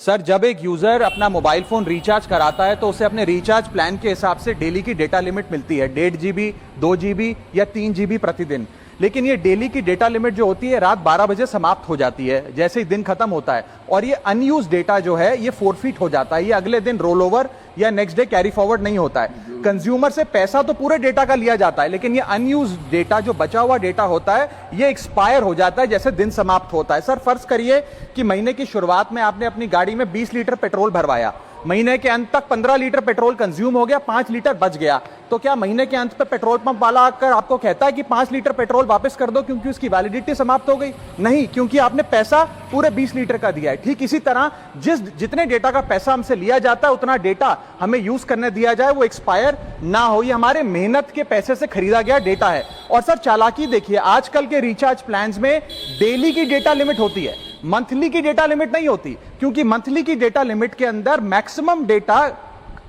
Sir, जब एक user अपना मोबाइल फोन रिचार्ज कराता है तो उसे अपने रिचार्ज प्लान के हिसाब से डेली की डेटा लिमिट मिलती है 1.5 GB, 2 GB या 3 GB प्रतिदिन। लेकिन ये डेली की डेटा लिमिट जो होती है रात 12 बजे समाप्त हो जाती है जैसे ही दिन खत्म होता है, और ये अनयूज डेटा जो है ये फोरफिट हो जाता है, ये अगले दिन रोल ओवर या नेक्स्ट डे कैरी फॉरवर्ड नहीं होता है। कंज्यूमर से पैसा तो पूरे डेटा का लिया जाता है, लेकिन ये अनयूज डेटा जो बचा हुआ डेटा होता है ये एक्सपायर हो जाता है जैसे दिन समाप्त होता है। सर, फर्ज करिए कि महीने की शुरुआत में आपने अपनी गाड़ी में 20 लीटर पेट्रोल भरवाया, महीने के अंत तक 15 लीटर पेट्रोल कंज्यूम हो गया, 5 लीटर बच गया, तो क्या महीने के अंत पे पेट्रोल पंप वाला आकर आपको कहता है कि 5 लीटर पेट्रोल वापस कर दो क्योंकि उसकी वैलिडिटी समाप्त हो गई? नहीं, क्योंकि आपने पैसा पूरे 20 लीटर का दिया है। ठीक इसी तरह जितने डेटा का पैसा हमसे लिया जाता है उतना डेटा हमें यूज करने दिया जाए, वो एक्सपायर ना हो। ये हमारे मेहनत के पैसे से खरीदा गया डेटा है। और सर, चालाकी देखिए, आजकल के रिचार्ज प्लान्स में डेली की डेटा लिमिट होती है, मंथली की डेटा लिमिट नहीं होती, क्योंकि मंथली की डेटा लिमिट के अंदर मैक्सिमम डेटा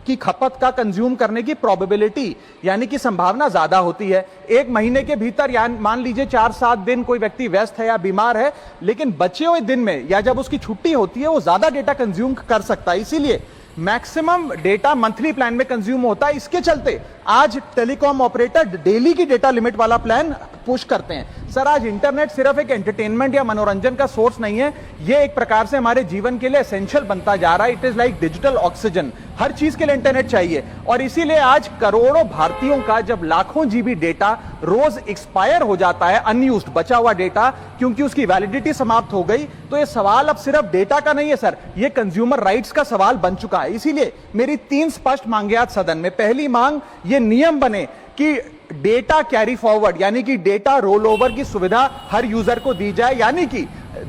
की खपत का कंज्यूम करने की प्रोबेबिलिटी यानी कि संभावना ज्यादा होती है। एक महीने के भीतर या मान लीजिए 4-7 दिन कोई व्यक्ति व्यस्त है या बीमार है, लेकिन बचे हुए दिन में या जब उसकी छुट्टी होती है वो ज्यादा डेटा कंज्यूम कर सकता है, इसीलिए मैक्सिमम डेटा मंथली प्लान में कंज्यूम होता है। इसके चलते आज टेलीकॉम ऑपरेटर डेली की डेटा लिमिट वाला प्लान पुश करते हैं। सर, आज इंटरनेट सिर्फ एक एंटरटेनमेंट या मनोरंजन का सोर्स नहीं है, ये एक प्रकार से हमारे जीवन के लिए एसेंशियल बनता जा रहा है। It is like digital oxygen, हर चीज के लिए इंटरनेट चाहिए। और इसीलिए आज करोड़ों भारतीयों का जब लाखों जीबी डेटा रोज एक्सपायर हो जाता है, अनयूज्ड बचा हुआ डेटा, क्योंकि उसकी वैलिडिटी समाप्त हो गई, तो ये सवाल अब सिर्फ डेटा का नहीं है सर, ये कंज्यूमर राइट्स का सवाल बन चुका है। इसीलिए मेरी 3 स्पष्ट मांगे आज सदन में। पहली मांग, ये नियम बने कि डेटा कैरी फॉरवर्ड यानी कि डेटा रोल ओवर की सुविधा हर यूजर को दी जाए, यानी कि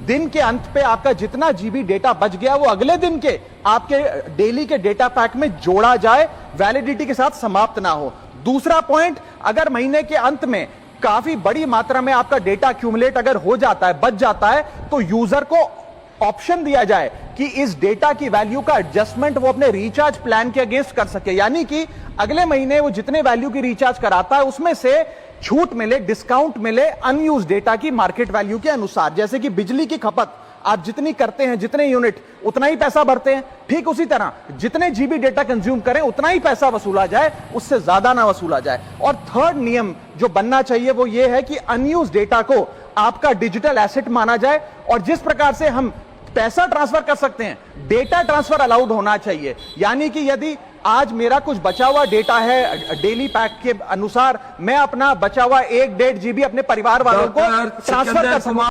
दिन के अंत पे आपका जितना जीबी डेटा बच गया वो अगले दिन के आपके डेली के डेटा पैक में जोड़ा जाए, वैलिडिटी के साथ समाप्त ना हो। दूसरा पॉइंट, अगर महीने के अंत में काफी बड़ी मात्रा में आपका डेटा एक्यूमुलेट अगर हो जाता है, बच जाता है, तो यूजर को ऑप्शन दिया जाए कि इस डेटा की वैल्यू का एडजस्टमेंट वो अपने रिचार्ज प्लान के अगेंस्ट कर सके, यानी कि अगले महीने वो जितने वैल्यू की रिचार्ज कराता है उसमें से छूट मिले, डिस्काउंट मिले अनयूज डेटा की मार्केट वैल्यू के अनुसार। जैसे कि बिजली की खपत आप जितनी करते हैं, जितने यूनिट, उतना ही पैसा भरते हैं, ठीक उसी तरह जितने जीबी डेटा कंज्यूम करें उतना ही पैसा वसूला जाए, उससे ज्यादा ना वसूला जाए। और थर्ड नियम जो बनना चाहिए वो ये है कि अनयूज डेटा को आपका डिजिटल एसेट माना जाए, और जिस प्रकार से हम पैसा ट्रांसफर कर सकते हैं, डेटा ट्रांसफर अलाउड होना चाहिए। यानी कि यदि आज मेरा कुछ बचा हुआ डेटा है डेली पैक के अनुसार, मैं अपना बचा हुआ 1-1.5 GB अपने परिवार वालों को ट्रांसफर कर सकूं।